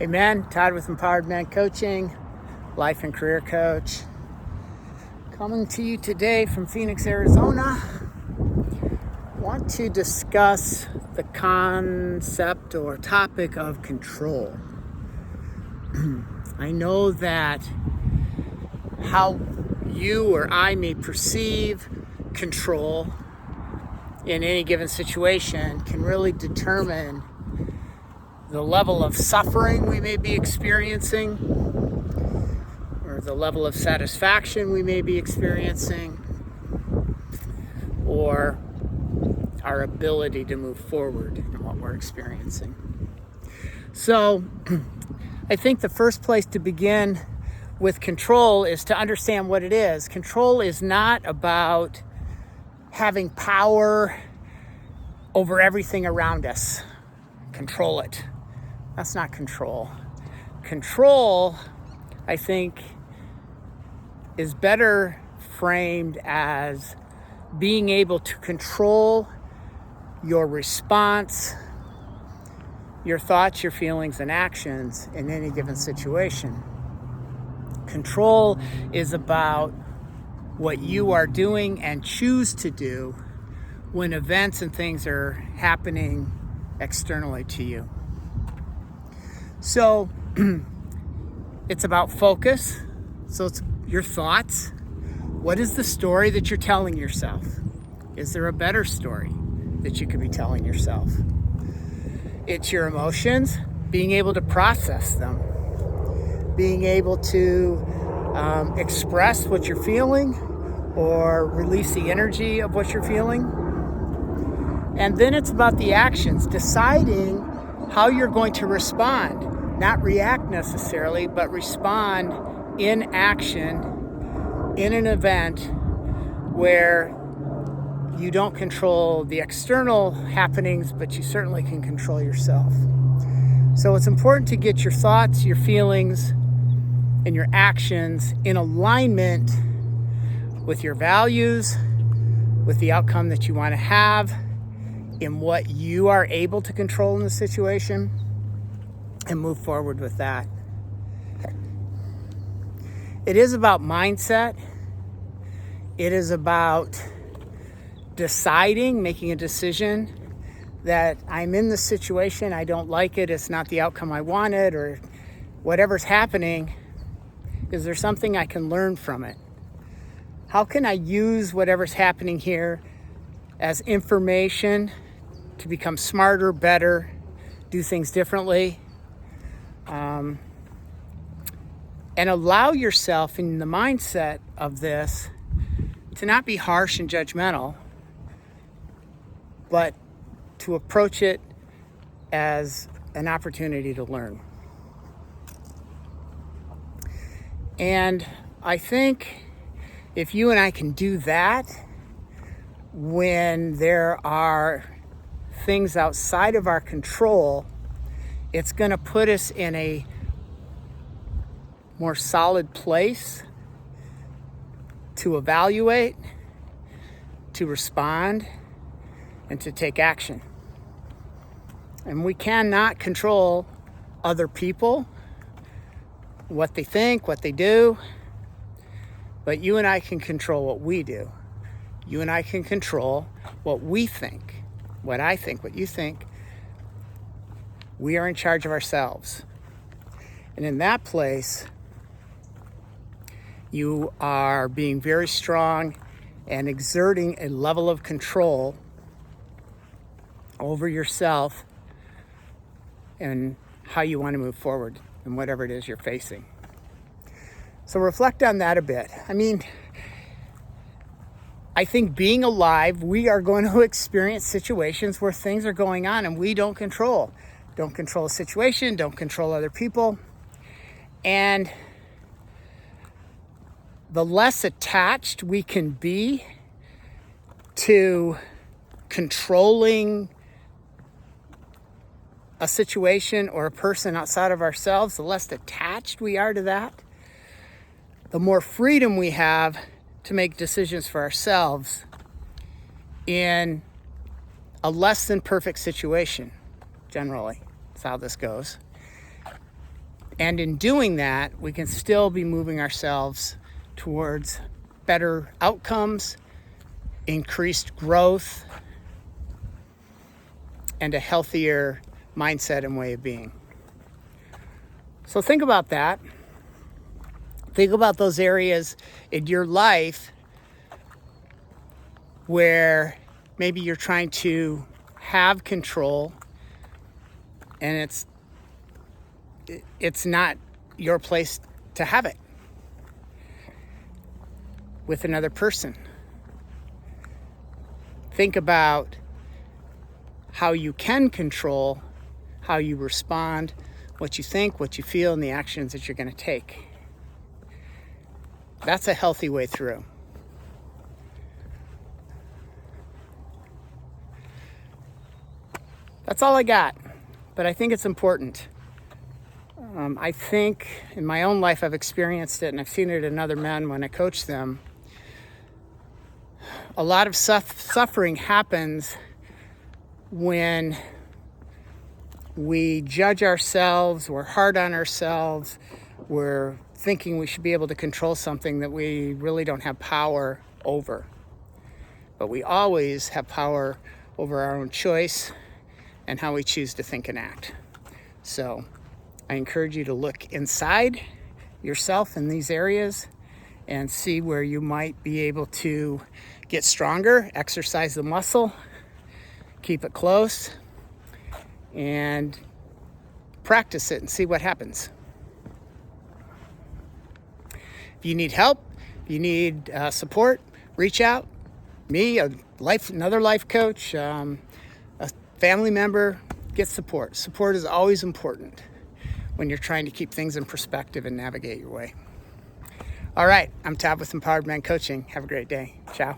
Amen. Todd with Empowered Man Coaching, life and career coach. Coming to you today from Phoenix, Arizona. Want to discuss the concept or topic of control. I know that how you or I may perceive control in any given situation can really determine the level of suffering we may be experiencing or the level of satisfaction we may be experiencing or our ability to move forward in what we're experiencing. So I think the first place to begin with control is to understand what it is. Control is not about having power over everything around us. Control it. That's not control. Control, I think, is better framed as being able to control your response, your thoughts, your feelings, and actions in any given situation. Control is about what you are doing and choose to do when events and things are happening externally to you. So it's about focus. So it's your thoughts. What is the story that you're telling yourself? Is there a better story that you could be telling yourself? It's your emotions, being able to process them, being able to express what you're feeling or release the energy of what you're feeling. And then it's about the actions, deciding how you're going to respond. Not react necessarily, but respond in action in an event where you don't control the external happenings, but you certainly can control yourself. So it's important to get your thoughts, your feelings, and your actions in alignment with your values, with the outcome that you want to have, in what you are able to control in the situation, and move forward with that. It is about mindset. It is about deciding, making a decision that I'm in this situation, I don't like it, it's not the outcome I wanted, or whatever's happening, is there something I can learn from it? How can I use whatever's happening here as information to become smarter, better, do things differently? And allow yourself in the mindset of this to not be harsh and judgmental, but to approach it as an opportunity to learn. And I think if you and I can do that, when there are things outside of our control, it's going to put us in a more solid place to evaluate, to respond, and to take action. And we cannot control other people, what they think, what they do, but you and I can control what we do. You and I can control what we think, what I think, what you think. We are in charge of ourselves. And in that place, you are being very strong and exerting a level of control over yourself and how you want to move forward in whatever it is you're facing. So reflect on that a bit. I think being alive, we are going to experience situations where things are going on and we don't control. Don't control the situation, don't control other people. And the less attached we can be to controlling a situation or a person outside of ourselves, the less attached we are to that, the more freedom we have to make decisions for ourselves in a less than perfect situation, generally. That's how this goes. And in doing that, we can still be moving ourselves towards better outcomes, increased growth, and a healthier mindset and way of being. So think about that. Think about those areas in your life where maybe you're trying to have control and it's not your place to have it with another person. Think about how you can control how you respond, what you think, what you feel, and the actions that you're going to take. That's a healthy way through. That's all I got, but I think it's important. I think in my own life I've experienced it, and I've seen it in other men when I coach them. A lot of suffering happens when we judge ourselves, we're hard on ourselves, we're thinking we should be able to control something that we really don't have power over. But we always have power over our own choice and how we choose to think and act. So I encourage you to look inside yourself in these areas and see where you might be able to get stronger, exercise the muscle, keep it close, and practice it and see what happens. If you need help, if you need support, reach out. Me, another life coach, a family member, get support. Support is always important when you're trying to keep things in perspective and navigate your way. All right, I'm Todd with Empowered Men Coaching. Have a great day. Ciao.